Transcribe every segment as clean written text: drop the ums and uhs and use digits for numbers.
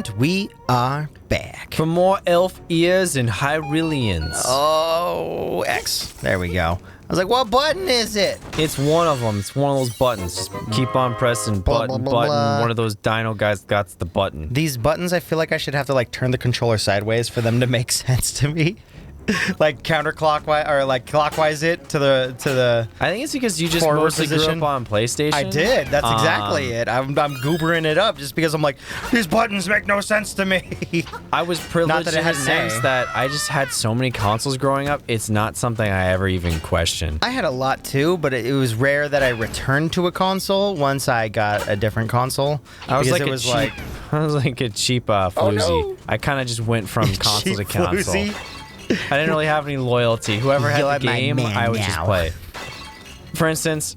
And we are back. For more elf ears and Hyrillians. Oh, X. There we go. I was like, what button is it? It's one of them. It's one of those buttons. Just keep on pressing button. One of those dino guys got the button. These buttons, I feel like I should have to like turn the controller sideways for them to make sense to me. Like counterclockwise or like clockwise it to the. I think it's because you just mostly grew up on PlayStation. I did. That's exactly it. I'm goobering it up just because I'm like, these buttons make no sense to me. I was privileged in the sense that I just had so many consoles growing up. It's not something I ever even questioned. I had a lot too, but it was rare that I returned to a console once I got a different console. I was like a cheap floozy. Oh, no. I kind of just went from console to console. Floozy? I didn't really have any loyalty. Whoever had the game, I would just play. For instance,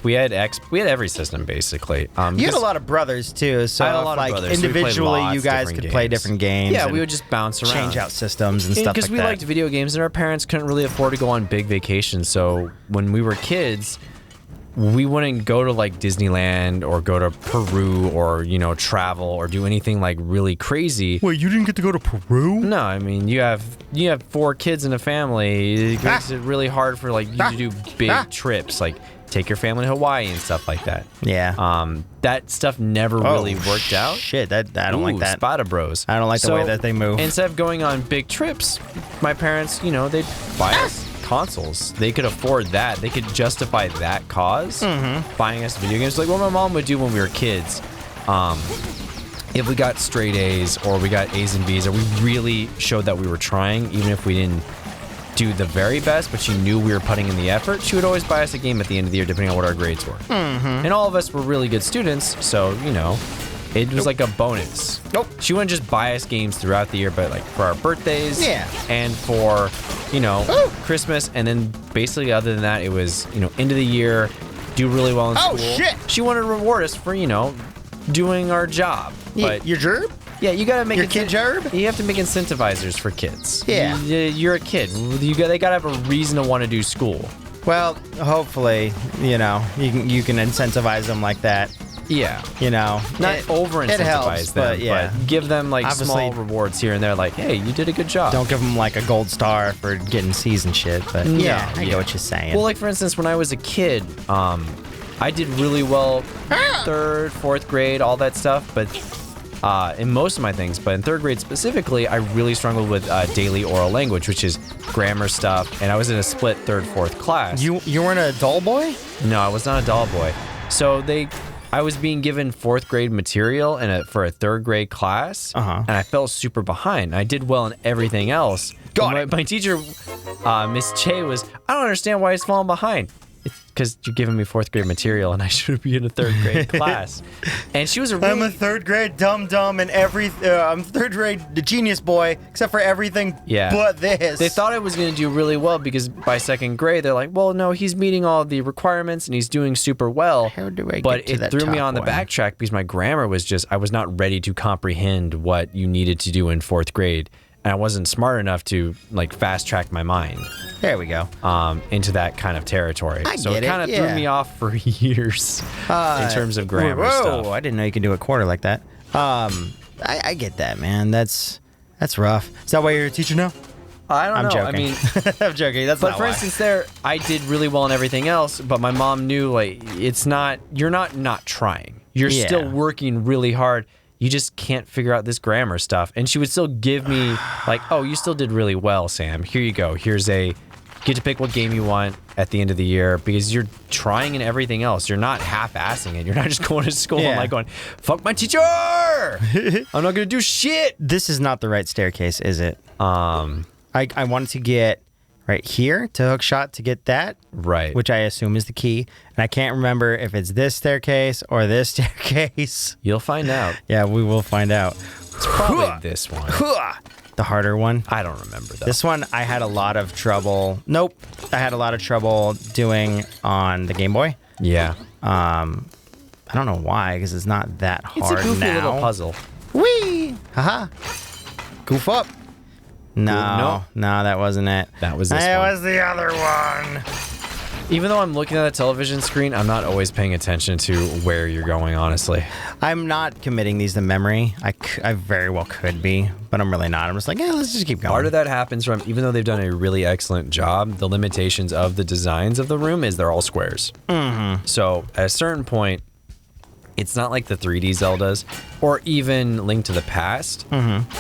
we had every system basically. You had a lot of brothers too, so I had a lot of brothers. Individually, you guys could play different games. Yeah, we would just bounce around, change out systems and stuff like that. Because we liked video games, and our parents couldn't really afford to go on big vacations. So when we were kids, we wouldn't go to like Disneyland or go to Peru or travel or do anything like really crazy. Wait, you didn't get to go to Peru? No, I mean you have 4 kids in a family. It makes it really hard for like you to do big trips, like take your family to Hawaii and stuff like that. Yeah. That stuff never really worked out. Shit, I don't like that. Spada Bros. I don't like the way that they move. Instead of going on big trips, my parents, they'd buy us consoles. They could afford that. They could justify that cause, buying us video games. Like what my mom would do when we were kids. If we got straight A's or we got A's and B's, or we really showed that we were trying, even if we didn't do the very best, but she knew we were putting in the effort, she would always buy us a game at the end of the year, depending on what our grades were. And all of us were really good students, so, it was like a bonus. She wouldn't just buy us games throughout the year, but like for our birthdays and for, Christmas. And then basically other than that, it was, end of the year, do really well in school. Shit. She wanted to reward us for, doing our job. But your gerb? Yeah, you gotta make your kid gerb. You have to make incentivizers for kids. Yeah, you're a kid. They gotta have a reason to want to do school. Well, hopefully, you can incentivize them like that. Yeah, not over incentivize them, but give them like small rewards here and there. Like, hey, you did a good job. Don't give them like a gold star for getting C's and shit. But I get what you're saying. Well, like for instance, when I was a kid, I did really well, 3rd, 4th grade, all that stuff, but. In most of my things, but in 3rd grade specifically, I really struggled with daily oral language, which is grammar stuff, and I was in a split 3rd, 4th class. You weren't a doll boy? No, I was not a doll boy. So I was being given 4th grade material for a 3rd grade class, and I fell super behind. I did well in everything else. My teacher, Miss Che, I don't understand why he's falling behind. Because you're giving me 4th grade material and I should be in a 3rd grade class. And she was I'm a 3rd grade dumb and I'm 3rd grade the genius boy, except for everything but this. They thought I was going to do really well because by 2nd grade, they're like, well, no, he's meeting all the requirements and he's doing super well. How do I but it threw me on the backtrack because my grammar was I was not ready to comprehend what you needed to do in 4th grade. And I wasn't smart enough to like fast track my mind. There we go. Into that kind of territory. So it kind of threw me off for years in terms of grammar stuff. I didn't know you could do a quarter like that. I get that, man. That's rough. Is that why you're a teacher now? I don't know. Joking. I mean, I'm joking. That's not why. But for instance, I did really well in everything else, but my mom knew you're not trying. You're still working really hard. You just can't figure out this grammar stuff. And she would still give me like, oh, you still did really well, Sam. Here you go. Get to pick what game you want at the end of the year because you're trying in everything else. You're not half-assing it. You're not just going to school and like going, fuck my teacher! I'm not going to do shit! This is not the right staircase, is it? I wanted to get right here to hook shot to get that. Right. Which I assume is the key. And I can't remember if it's this staircase or this staircase. You'll find out. Yeah, we will find out. It's probably this one. The harder one. I don't remember though. This one I had a lot of trouble. Nope. I had a lot of trouble doing on the Game Boy. Yeah. I don't know why, because it's not that hard now. It's a goofy little puzzle. Whee! Haha. Goof up. No, that wasn't it. That was this one. It was the other one. Even though I'm looking at a television screen, I'm not always paying attention to where you're going, honestly. I'm not committing these to memory. I very well could be, but I'm really not. I'm just like, yeah, let's just keep going. Part of that happens from, even though they've done a really excellent job, the limitations of the designs of the room is they're all squares. So at a certain point, it's not like the 3D Zeldas or even Link to the Past.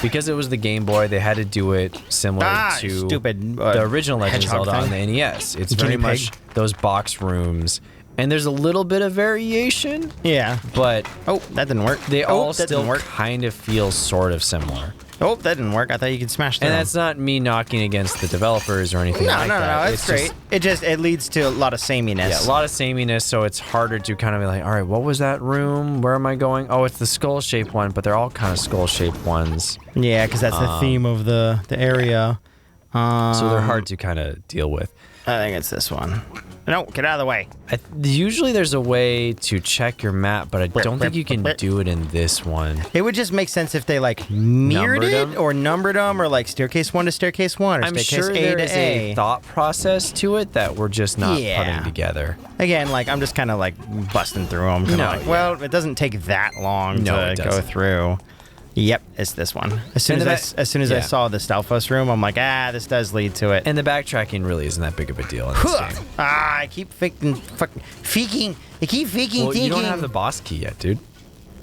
Because it was the Game Boy, they had to do it similar to the original Legend of Zelda on the NES. It's very much those box rooms. And there's a little bit of variation. Yeah. But oh, that didn't work. They all still kind of feel sort of similar. Oh, that didn't work. I thought you could smash them. And that's not me knocking against the developers or anything like that. No, it's great. It leads to a lot of sameness. Yeah, a lot of sameness, so it's harder to kind of be like, all right, what was that room? Where am I going? Oh, it's the skull-shaped one, but they're all kind of skull-shaped ones. Yeah, because that's the theme of the area. So they're hard to kind of deal with. I think it's this one. No, get out of the way. Usually there's a way to check your map, but I don't think you can do it in this one. It would just make sense if they like mirrored it or numbered them or like staircase 1 to staircase 1 or I'm staircase sure A there to is A. a thought process to it that we're just not putting together. Again, like I'm just kind of like busting through them. Well, it doesn't take that long to go through. Yep, it's this one. As soon as I saw the Stalfos room, I'm like, this does lead to it. And the backtracking really isn't that big of a deal in this game. I keep faking. Well, you don't have the boss key yet, dude.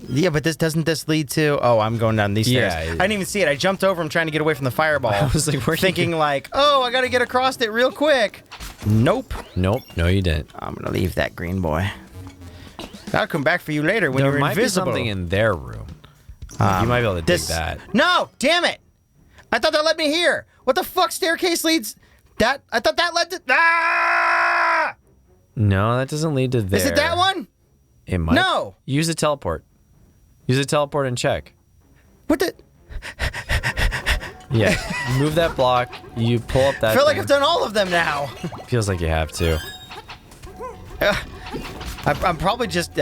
Yeah, but doesn't this lead to? Oh, I'm going down these stairs. I didn't even see it. I jumped over. I'm trying to get away from the fireball. I was like, thinking like, oh, I got to get across it real quick. Nope. No, you didn't. I'm gonna leave that green boy. I'll come back for you later when you're invisible. There might be something in their room. You might be able to dig that. No, damn it! I thought that led me here. What the fuck staircase leads? That I thought that led to. Ah! No, that doesn't lead to there. Is it that one? It might. No. Use a teleport. Use a teleport and check. What the? Yeah. Move that block. You pull up that. I feel like I've done all of them now. Feels like you have to. I'm probably just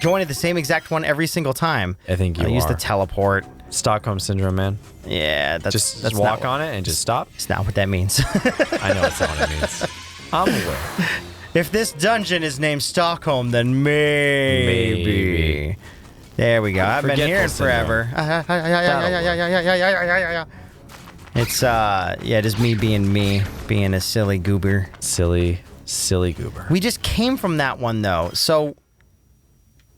going to the same exact one every single time. I think you use the teleport. Stockholm syndrome, man. Yeah, that's walk on it and just stop. It's not what that means. I know it's not what it means. I'm aware. If this dungeon is named Stockholm, then maybe. There we go. I've been here forever. It's just me, being a silly goober. Silly goober. We just came from that one though, so.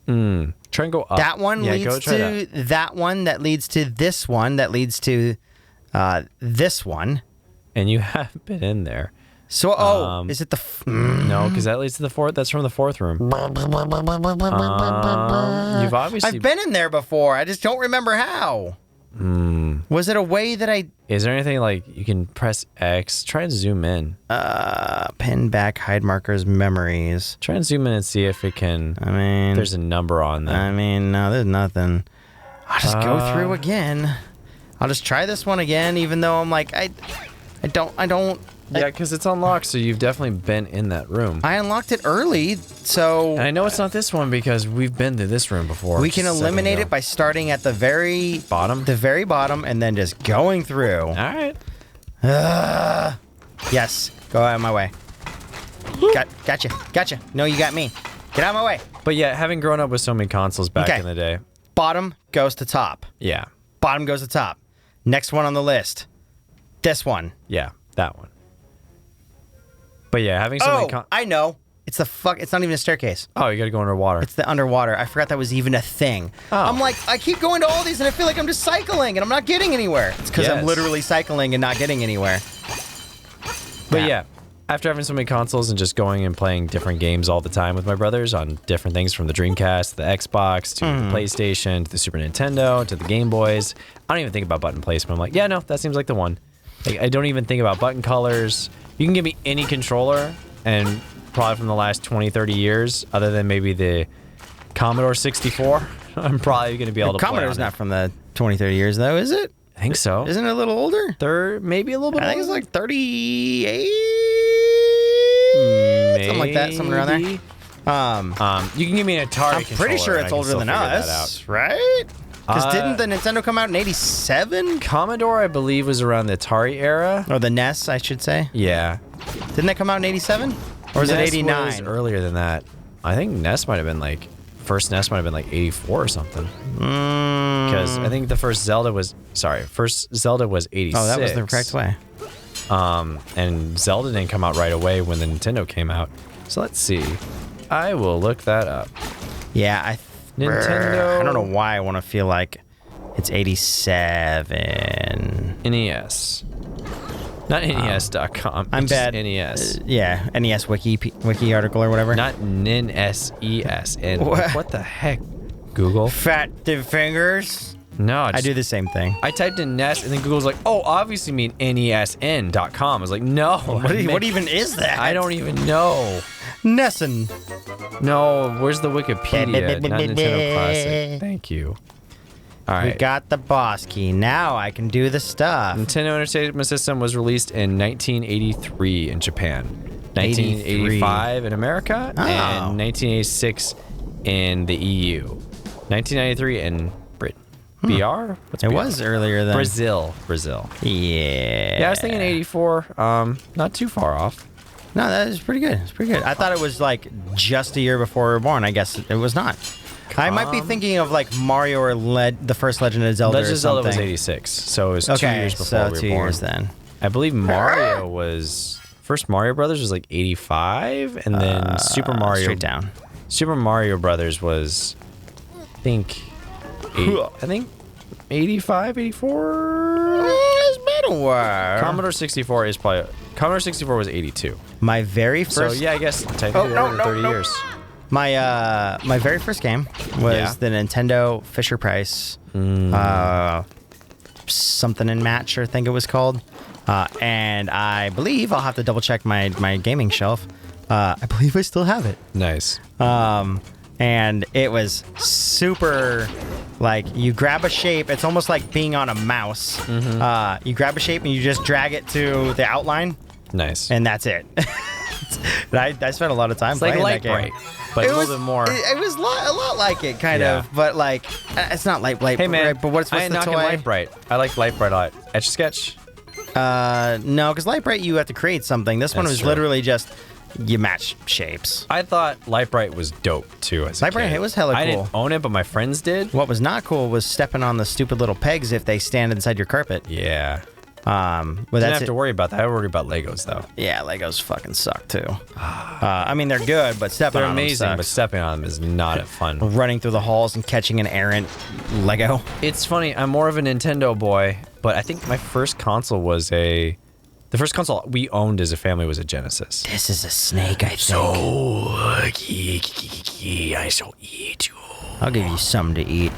Try and go up. That one leads to that one that leads to this one that leads to this one. And you have been in there. So, is it the... No, because that leads to the fourth. That's from the fourth room. You've obviously... I've been in there before. I just don't remember how. Was it a way that I... Is there anything like you can press X? Try and zoom in. Pin back, hide markers, memories. Try and zoom in and see if it can... I mean... There's a number on them. I mean, no, there's nothing. I'll just go through again. I'll just try this one again, even though I'm like, I don't... Yeah, because it's unlocked, so you've definitely been in that room. I unlocked it early, so... And I know it's not this one because we've been to this room before. We can eliminate it by starting at the very... Bottom? The very bottom, and then just going through. All right. Yes. Go out of my way. Gotcha. No, you got me. Get out of my way. But yeah, having grown up with so many consoles back in the day. Bottom goes to top. Yeah. Bottom goes to top. Next one on the list. This one. Yeah, that one. But yeah, having so many I know. It's it's not even a staircase. Oh, you gotta go underwater. It's the underwater. I forgot that was even a thing. Oh. I'm like, I keep going to all these and I feel like I'm just cycling and I'm not getting anywhere. It's because I'm literally cycling and not getting anywhere. But yeah, after having so many consoles and just going and playing different games all the time with my brothers on different things from the Dreamcast to the Xbox to the PlayStation to the Super Nintendo to the Game Boys, I don't even think about button placement. I'm like, yeah, no, that seems like the one. Like, I don't even think about button colors. You can give me any controller, and probably from the last 20, 30 years, other than maybe the Commodore 64, I'm probably going to be able to play Commodore's not from the 20, 30 years, though, is it? I think so. Isn't it a little older? Maybe a little bit older. I think it's like 38? Something like that, something around there. You can give me an Atari I'm pretty sure it's older than us, right? Because didn't the Nintendo come out in 87? Commodore, I believe, was around the Atari era. Or the NES, I should say. Yeah. Didn't that come out in 87? Or was it NES 89? was earlier than that. I think NES might have been like, first NES might have been like 84 or something. Because I think the first Zelda was 86. Oh, that was the correct way. And Zelda didn't come out right away when the Nintendo came out. So let's see. I will look that up. Yeah, Nintendo. I don't know why I want to feel like it's 87. NES. Not NES.com. I'm bad. NES. Yeah, NES wiki article or whatever. Not NES. And what the heck? Google? Fat fingers. No, I do the same thing. I typed in NES and then Google's like, oh, obviously mean NESN.com. I was like, no. What even is that? I don't even know. Nessun. No, where's the Wikipedia? Not Nintendo Classic. Thank you. All right. We got the boss key. Now I can do the stuff. Nintendo Entertainment System was released in 1983 in Japan, 1985 in America, and 1986 in the EU, 1993 in Britain. BR? What's It BR? was earlier than Brazil. Yeah. Yeah, I was thinking 84. Not too far off. No, that is pretty good. It's pretty good. I thought it was like just a year before we were born. I guess it was not. I might be thinking of like Mario or the first Legend of Zelda. Legend or of Zelda something. was 86, so it was 2 years before so we were 2 born. years then. I believe Mario was first Mario Brothers was like 85, and then Super Mario Straight down. Super Mario Brothers was, I think 85, 84. It's been a while. Commodore 64 was 82. My very first. So yeah, I guess technically over 30 years. My very first game was the Nintendo Fisher Price something in match, I think it was called. And I believe I'll have to double check my gaming shelf. I believe I still have it. Nice. And it was super, like, you grab a shape. It's almost like being on a mouse. You grab a shape and you just drag it to the outline. Nice. And that's it. I spent a lot of time It's playing like that game. Light Bright, but a little bit more. It was a lot like it, kind of. But, like, it's not Light Bright. Hey, man, but what's I ain't the knocking toy? Light Bright. I like Light Bright a lot. Etch-a-Sketch? No, because Light Bright, you have to create something. This one That's was true. literally just you match shapes. I thought Light Bright was dope, too, as a Light Bright, kid. it was hella I cool. didn't own it, but my friends did. What was not cool was stepping on the stupid little pegs if they stand inside your carpet. Yeah. But Didn't that's have to worry about that. I worry about Legos, though. Yeah, Legos fucking suck too. I mean, they're good, but stepping They're on amazing, them but sucks. stepping on them is not fun. Running through the halls and catching an errant Lego. It's funny. I'm more of a Nintendo boy, but I think my first console was the first console we owned as a family was a Genesis. This is a snake, I think. I shall eat you. I'll give you something to eat.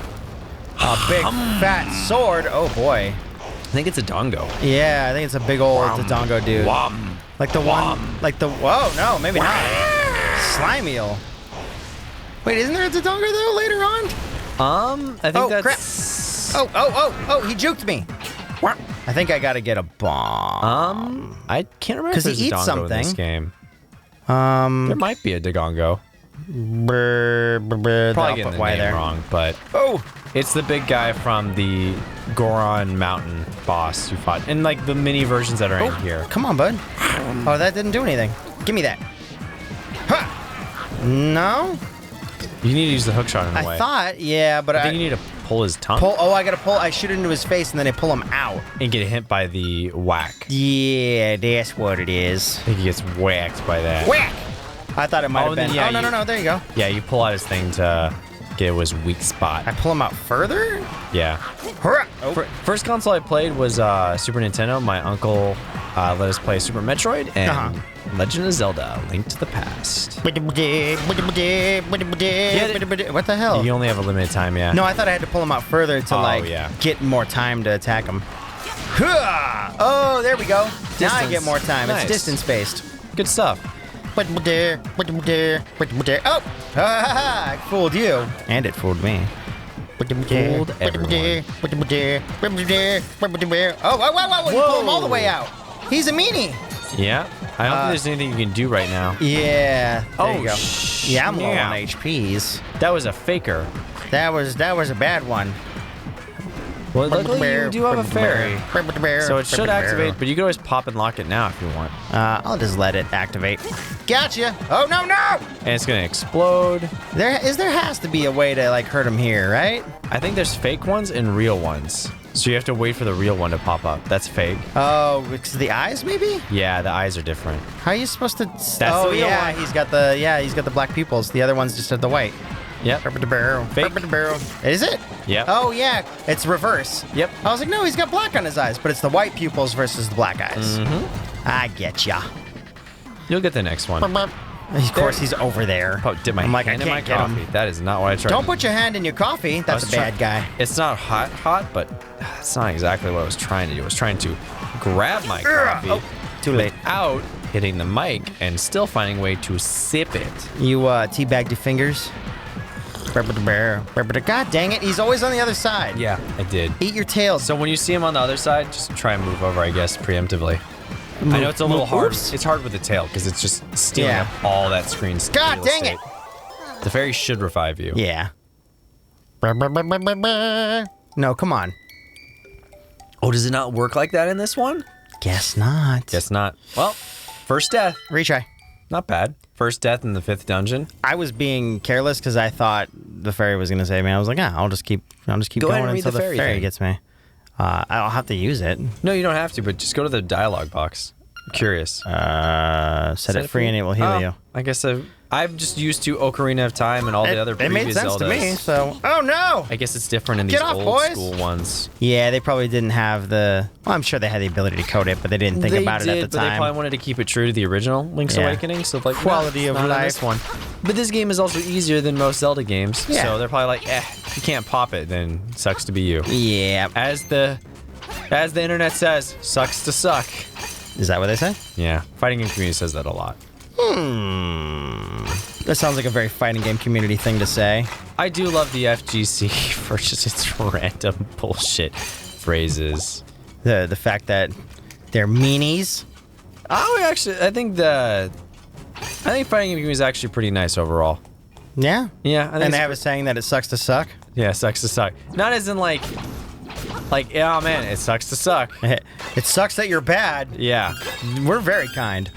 A big fat sword. Oh boy. I think it's a dongo. Yeah, I think it's a big old Dodongo dude. Wom. Like the one, like the, whoa, no, maybe not. Slime Eel. Wait, isn't there a Dodongo though later on? I think that's... crap. Oh, he juked me. I think I gotta get a bomb. I can't remember 'Cause if he there's a eats dongo in this something. game. There might be a Dodongo. Probably getting the name wrong, but it's the big guy from the Goron Mountain boss you fought, and like the mini versions that are in here. Come on, bud. Oh, that didn't do anything. Give me that. Ha! No? You need to use the hook shot in a I way. thought, yeah, but I think you need to pull his tongue I gotta pull. I shoot it into his face and then I pull him out. and get hit by the whack. Yeah, that's what it is. I think he gets whacked by that. Whack! I thought it might have then, been. yeah, No. There you go. Yeah, you pull out his thing to get his weak spot. I pull him out further? Yeah. Hurrah! Oh. First console I played was Super Nintendo. My uncle let us play Super Metroid and Legend of Zelda: Link to the Past. What the hell? You only have a limited time, yeah. No, I thought I had to pull him out further to get more time to attack him. Oh, there we go. Now I get more time. Nice. It's distance based. Good stuff. Oh, I fooled you. And it fooled me. Fooled everyone. Oh, whoa. You pull him all the way out. He's a meanie. Yeah. I don't think there's anything you can do right now. Yeah. There you go. Yeah, I'm low on snap. HPs. That was a faker. That was a bad one. Well, luckily you do have a fairy, so it should activate, but you can always pop and lock it now if you want. I'll just let it activate. Gotcha! Oh, no, no! And it's gonna explode. There has to be a way to, like, hurt him here, right? I think there's fake ones and real ones. So you have to wait for the real one to pop up. That's fake. Oh, because the eyes, maybe? Yeah, the eyes are different. How are you supposed to... That's the real one. He's got the black pupils. The other ones just have the white. Yep. Fake. Is it? Yep. Oh, yeah. It's reverse. Yep. I was like, no, he's got black on his eyes, but it's the white pupils versus the black eyes. Mm-hmm. I get ya. You'll get the next one. Of course, he's over there. Oh, dip my hand in my coffee. That is not what I tried. Don't put your hand in your coffee. That's a bad guy. It's not hot, but it's not exactly what I was trying to do. I was trying to grab my coffee. Oh, too late. Without hitting the mic and still finding a way to sip it. You teabagged your fingers. God dang it, he's always on the other side. Yeah, I did. Eat your tail. So when you see him on the other side, just try and move over, I guess, preemptively. I know it's a little hard. Oops. It's hard with the tail because it's just stealing up all that screen. God dang it! The fairy should revive you. Yeah. No, come on. Oh, does it not work like that in this one? Guess not. Guess not. Well, first death. Retry. Not bad. First death in the 5th dungeon. I was being careless because I thought the fairy was gonna save me. I was like, I'll just keep Go going ahead and read until the the fairy thing. gets me. I'll have to use it. No, you don't have to, but just go to the dialogue box. I'm curious. Set it free and it will heal you. I guess I'm just used to Ocarina of Time and all the other It previous made sense Zeldas. to me, so... Oh, no! I guess it's different in these Get off, old boys. school ones. Yeah, they probably didn't have the... Well, I'm sure they had the ability to code it, but they didn't think about it at the But they time. probably wanted to keep it true to the original Link's Awakening, so like Quality of not on life. this one. But this game is also easier than most Zelda games, Yeah. so they're probably like, if you can't pop it, then sucks to be you. Yeah. As the internet says, sucks to suck. Is that what they say? Yeah, fighting game community says that a lot. That sounds like a very fighting game community thing to say. I do love the FGC for just its random bullshit phrases. The fact that they're meanies. I think fighting game community is actually pretty nice overall. Yeah? Yeah, I think And they have a saying that it sucks to suck? yeah, sucks to suck. Not as in like, oh man, it sucks to suck. It sucks that you're bad. Yeah. We're very kind.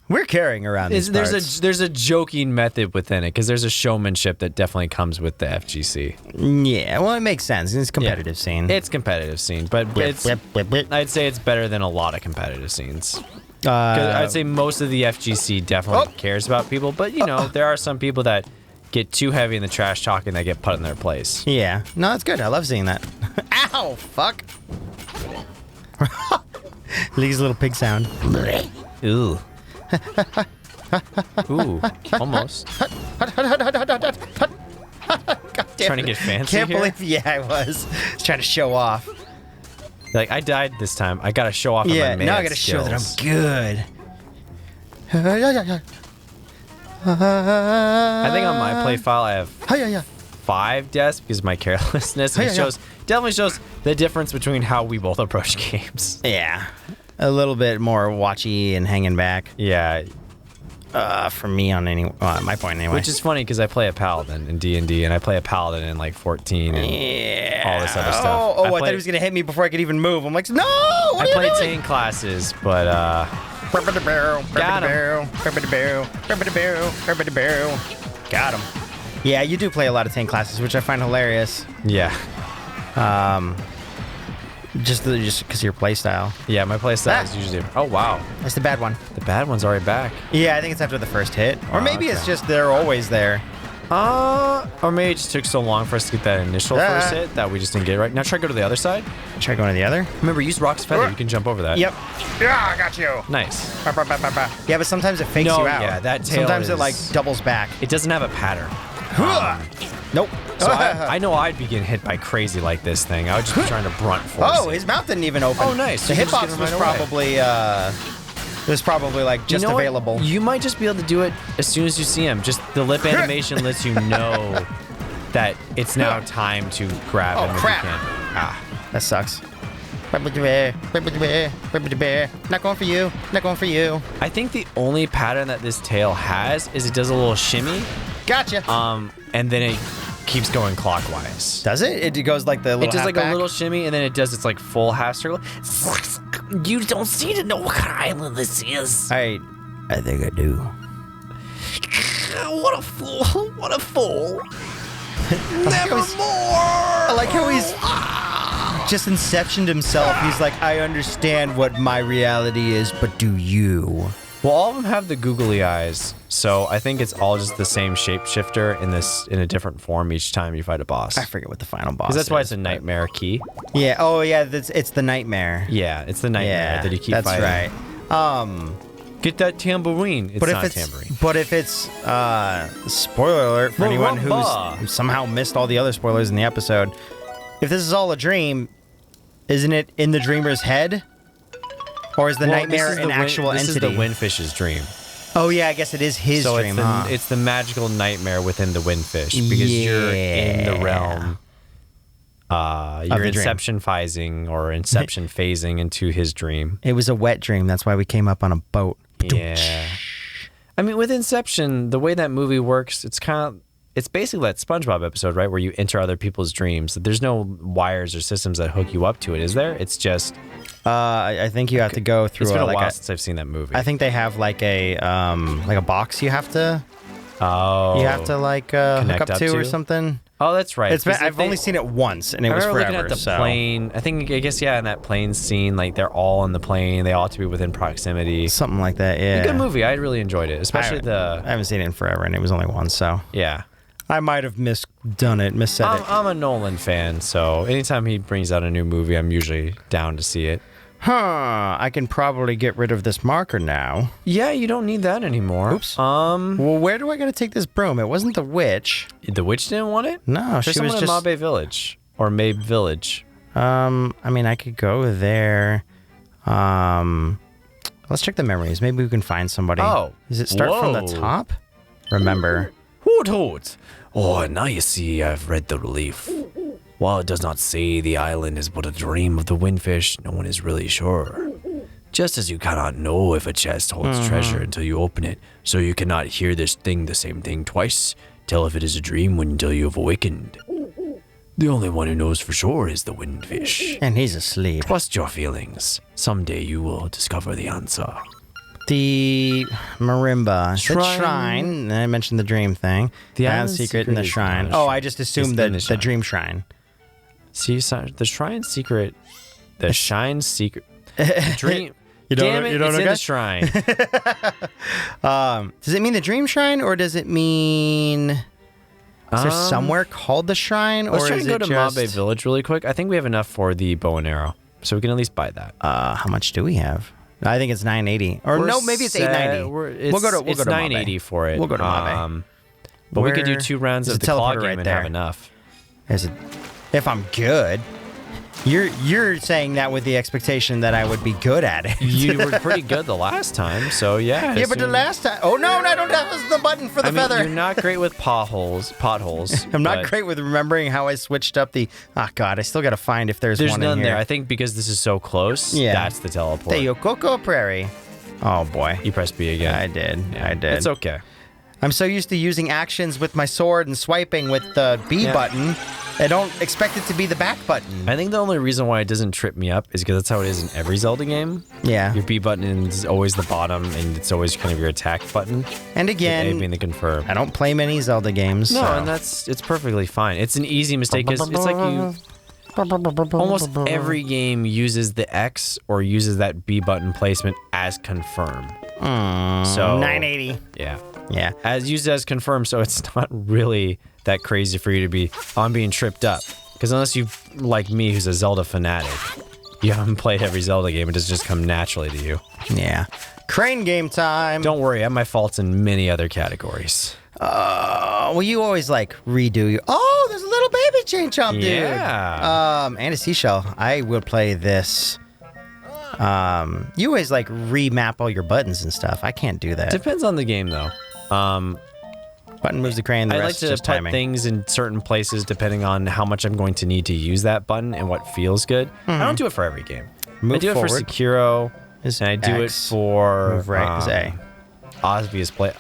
We're caring around these parts. There's a joking method within it because there's a showmanship that definitely comes with the FGC. Yeah, well, it makes sense. It's a competitive scene. It's competitive scene, but I'd say it's better than a lot of competitive scenes. 'Cause I'd say most of the FGC definitely cares about people, but you know, there are some people that get too heavy in the trash talk and they get put in their place. Yeah. No, it's good. I love seeing that. Ow! Fuck. Lee's little pig sound. Ooh. Ooh, almost. Trying to get fancy Can't here? believe, yeah, I was. Trying to show off. Like, I died this time. I gotta show off Yeah, my now I man gotta show that I'm skills. good. I think on my play file I have 5 deaths because of my carelessness. And it definitely shows the difference between how we both approach games. Yeah. A little bit more watchy and hanging back. Yeah. For me on my point anyway. Which is funny because I play a paladin in D&D and I play a paladin in like 14 and all this other stuff. I thought he was gonna hit me before I could even move. I'm like, no! I play Tane classes, but Got him. Yeah, you do play a lot of tank classes, which I find hilarious. yeah. Just because of your playstyle. Yeah, my playstyle is usually... Oh, wow. That's the bad one. The bad one's already back. Yeah, I think it's after the first hit. Or maybe it's just they're always there. Or maybe it just took so long for us to get that initial first hit that we just didn't get it right. Now try to go to the other side. Try going to the other? Remember, use Rock's Feather. You can jump over that. Yep. Yeah, I got you. Nice. Yeah, but sometimes it fakes No, you out. yeah, that tail Sometimes it is- like doubles back. It doesn't have a pattern. Nope. So I know I'd be getting hit by crazy like this thing. I would just be trying to brunt force Oh, it. his mouth didn't even open. Oh, nice. The You can just get hitbox him was right away. probably like just You know what? available. You might just be able to do it as soon as you see him. Just the lip animation lets you know that it's now time to grab him crap. if you can. Ah. That sucks. Not going for you. Not going for you. I think the only pattern that this tail has is it does a little shimmy. Gotcha. And then it keeps going clockwise. Does it? It goes like the little It does half like back? a little shimmy, and then it does its like full half circle. You don't seem to know what kind of island this is. I think I do. What a fool! What a fool! Nevermore! I like how he's just inceptioned himself. He's like, I understand what my reality is, but do you? Well, all of them have the googly eyes, so I think it's all just the same shapeshifter in a different form each time you fight a boss. I forget what the final boss is. Because that's why it's a nightmare key. Yeah. Oh, yeah. It's the nightmare. Yeah, it's the nightmare that you keep fighting. That's right. Get that tambourine. It's not a tambourine. But if it's spoiler alert for anyone who somehow missed all the other spoilers in the episode, if this is all a dream, isn't it in the dreamer's head? Or is the nightmare an actual entity? This is the windfish's dream. Oh yeah, I guess it is his dream. So it's the magical nightmare within the windfish because you're in the realm. You're inception-phasing or inception-phasing into his dream. It was a wet dream. That's why we came up on a boat. Yeah. I mean, with Inception, the way that movie works, it's basically that SpongeBob episode, right, where you enter other people's dreams. There's no wires or systems that hook you up to it, is there? It's just... I think you have to go through... It's been a while since I've seen that movie. I think they have like a box you have to... Oh. You have to like hook up to or something. Oh, that's right. I've only seen it once, and it was forever. Looking at the plane. I guess, in that plane scene, like they're all on the plane. They all have to be within proximity. Something like that, yeah. A good movie. I really enjoyed it, especially I haven't seen it in forever, and it was only once, so. Yeah. I might have missaid it. I'm a Nolan fan, so anytime he brings out a new movie, I'm usually down to see it. I can probably get rid of this marker now. Yeah, you don't need that anymore. Oops. Well, where do I gotta take this broom? It wasn't the witch. The witch didn't want it? No, she was just... in Mabe Village. Or Mabe Village. I mean, I could go there. Let's check the memories. Maybe we can find somebody. Oh. Does it start from the top? Remember. Hoot hoot. Oh, now you see I've read the relief. While it does not say the island is but a dream of the windfish, no one is really sure. Just as you cannot know if a chest holds treasure until you open it, so you cannot hear the same thing twice, tell if it is a dream until you have awakened. The only one who knows for sure is the windfish. And he's asleep. Trust your feelings. Someday you will discover the answer. The marimba. The shrine. I mentioned the dream thing. The island secret in the shrine. Oh, I just assumed the dream shrine. See, the shrine secret. The shine secret. Dream. Damn it, it's in the shrine. Does it mean the dream shrine, or does it mean... Is there somewhere called the shrine, or is it just... Let's try and go to Mabe Village really quick. I think we have enough for the bow and arrow, so we can at least buy that. How much do we have? I think it's 980. Or no, maybe it's 890. We'll go to 980 for it. We'll go to Mabe. But we could do 2 rounds of the claw game and have enough. If I'm good. You're saying that with the expectation that I would be good at it. You were pretty good the last time, so yeah. Yeah, but the last time... Oh, no, I don't have the button for the feather. You're not great with potholes. I'm not great with remembering how I switched up the... Oh, God, I still got to find if there's one in here. There's none there. I think because this is so close, that's the teleport. The Yokoko Prairie. Oh, boy. You pressed B again. I did. Yeah. I did. It's okay. I'm so used to using actions with my sword and swiping with the B button. I don't expect it to be the back button. I think the only reason why it doesn't trip me up is because that's how it is in every Zelda game. Yeah. Your B button is always the bottom, and it's always kind of your attack button. And again, A being the confirm. I don't play many Zelda games. No, so. and it's perfectly fine. It's an easy mistake because it's like you... Almost every game uses the X or uses that B button placement as confirm. So 980. Yeah. Yeah. As used as confirmed, so it's not really that crazy for you to be on being tripped up. Because unless you, like me, who's a Zelda fanatic, you haven't played every Zelda game, it doesn't just come naturally to you. Yeah. Crane game time. Don't worry, I have my faults in many other categories. Well, you always like redo your... Oh, there's a little baby chain chomp, dude. Yeah. And a seashell. I will play this. You always like remap all your buttons and stuff. I can't do that. Depends on the game, though. Button moves the crane, the rest is just timing. I like to put things in certain places depending on how much I'm going to need to use that button and what feels good. I don't do it for every game. I do it for Sekiro, and I do it for... Move right is A. Obviously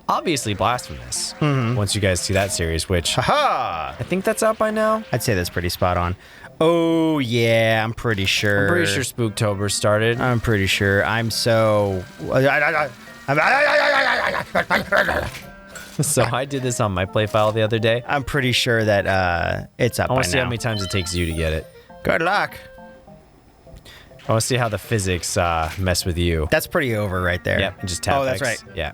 obviously blasphemous. Once you guys see that series, which Haha! I think that's out by now. I'd say that's pretty spot on. Oh, yeah, I'm pretty sure. I'm pretty sure Spooktober started. I'm pretty sure. I'm so... So I did this on my play file the other day. I'm pretty sure that it's up I by want to see now. how many times it takes you to get it. Good luck. I want to see how the physics mess with you. That's pretty over right there. Yep, and just tap Oh, that's X. right. Yeah.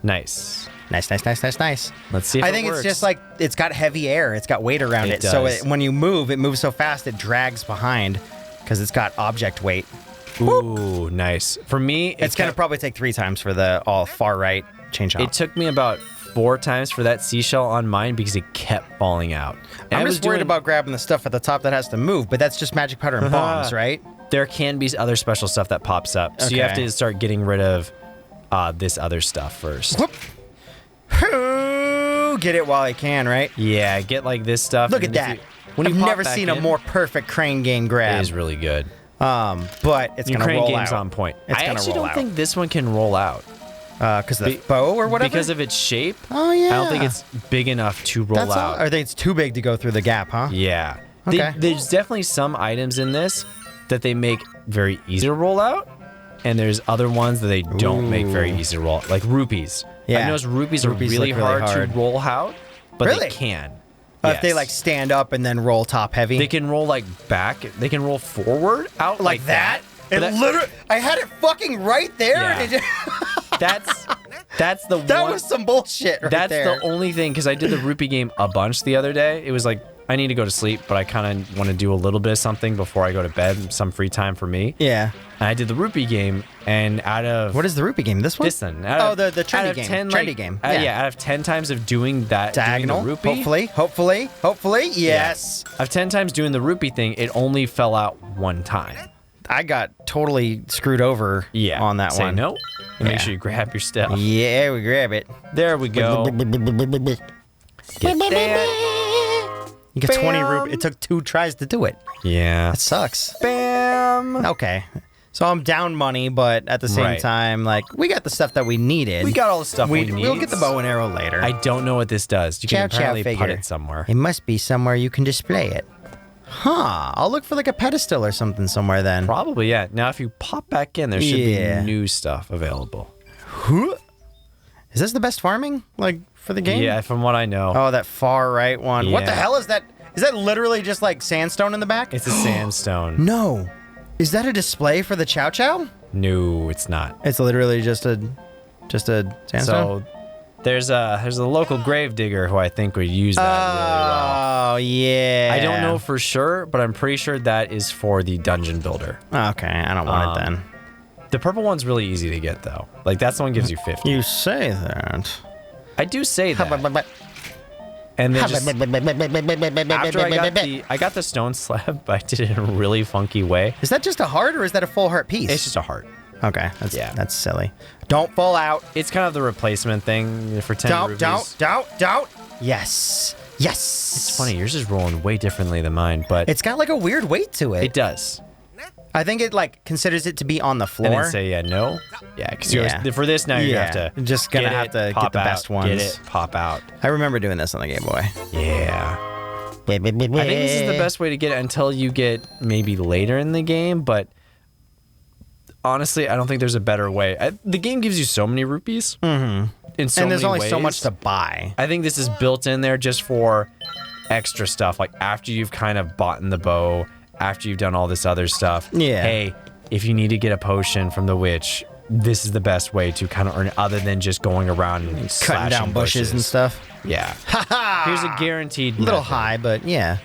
Nice. Nice. Let's see if I think it's just like it's got heavy air. It's got weight around it. So does. when you move, it moves so fast it drags behind because it's got object weight. Ooh, nice. For me, It's going to probably take 3 times for the all far right change off. It took me about 4 times for that seashell on mine because it kept falling out. And I'm I just worried about grabbing the stuff at the top that has to move, but that's just magic powder and bombs, right? There can be other special stuff that pops up. So you have Okay. to start getting rid of this other stuff first. Whoop. Get it while I can, right? Yeah, get like this stuff. Look and at then that. When you I've pop never back seen a in, more perfect crane game It grab. is really good. But it's Your going to crane roll game's out. on point. It's I gonna actually roll don't out. think this one can roll out. Because of the bow or whatever? Because of its shape. Oh, yeah. I don't think it's big enough to roll That's all, out. or I think it's too big to go through the gap, huh? Yeah. Okay. There's definitely some items in this that they make very easy to roll out, and there's other ones that they don't make very easy to roll out, like rupees. Yeah. I noticed rupees are Rupees really look really hard hard. to roll out, but Really? they can. If they Yes. like stand up and then roll top heavy. They can roll like back. They can roll forward out like that? But It literally, I had it fucking right there. Yeah. And it That's the that one. was some bullshit right That's there. the only thing, because I did the rupee game a bunch the other day. It was like, I need to go to sleep, but I kind of want to do a little bit of something before I go to bed, some free time for me. Yeah. And I did the rupee game, and out of... What is the rupee game? This one? This one. Oh, the trendy game. Trendy game. Yeah, out of 10 times of doing that, Diagonal. doing the rupee, Hopefully. Yes. Out of 10 times doing the rupee thing, it only fell out 1 time. I got totally screwed over on that Say one. no, and make Yeah. sure you grab your stuff. Yeah, we grab it. There we go. Get that. You get 20 Bam. rupees. It took 2 tries to do it. Yeah. That sucks. Bam. Okay. So I'm down money, but at the same Right. time, like, we got the stuff that we needed. We got all the stuff we need. We'll get the bow and arrow later. I don't know what this does. You Chow can chow apparently put figure. it somewhere. It must be somewhere you can display it. Huh. I'll look for like a pedestal or something somewhere then. Probably, yeah. Now, if you pop back in, there should Yeah. be new stuff available. Is this the best farming, like, for the game? Yeah, from what I know. Oh, that far right one. What the Yeah. hell is that? Is that literally just like sandstone in the back? It's a sandstone. No. Is that a display for the Chow Chow? No, it's not. It's literally just a sandstone. So there's a local grave digger who I think would use that really well. Oh, yeah. I don't know for sure, but I'm pretty sure that is for the dungeon builder. Okay, I don't want it then. The purple one's really easy to get though. Like that's the one gives you 50. You say that. I do say that. And then just after I got the stone slab, but I did it in a really funky way. Is that just a heart or is that a full heart piece? It's just a heart. Okay, that's silly. Don't fall out. It's kind of the replacement thing for 10 rupees. Don't. Yes. It's funny, yours is rolling way differently than mine, but It's got like a weird weight to it. it does. I think it like considers it to be on the floor. And then say no. Yeah, because Yeah. for this now you're Yeah. gonna have to Just gonna get have it, to get pop the out, best ones. Get it, pop out. I remember doing this on the Game Boy. Yeah. I think this is the best way to get it until you get maybe later in the game, but honestly, I don't think there's a better way. The game gives you so many rupees. In so And there's many only so ways. much to buy. I think this is built in there just for extra stuff. Like after you've kind of bought in the bow, after you've done all this other stuff. Yeah. Hey, if you need to get a potion from the witch, this is the best way to kind of earn it other than just going around and Cutting slashing down bushes and stuff. Yeah. Ha Here's a guaranteed little method. high, but yeah.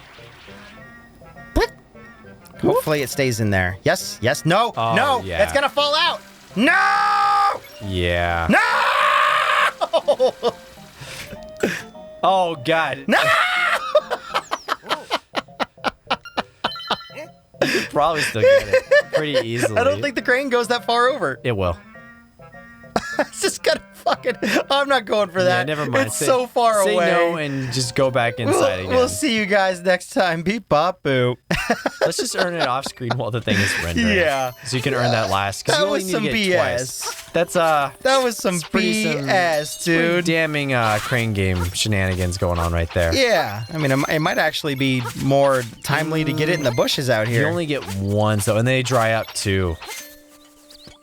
Hopefully it stays in there. Yes. No. Oh, No. yeah. It's gonna fall out. No. Yeah. No. Oh God. No. You probably still get it pretty easily. I don't think the crane goes that far over. it will. It's just gonna fucking. I'm not going for that. Yeah, never mind. It's so far away. Say no and just go back inside again. We'll see you guys next time. Beep bop boo. Let's just earn it off screen while the thing is rendering. Yeah. So you can earn that last. That you only was need some to get BS. Twice. That's That was some BS, dude. Damning crane game shenanigans going on right there. Yeah. I mean, it might actually be more timely to get it in the bushes out here. You only get one, though, and they dry up too.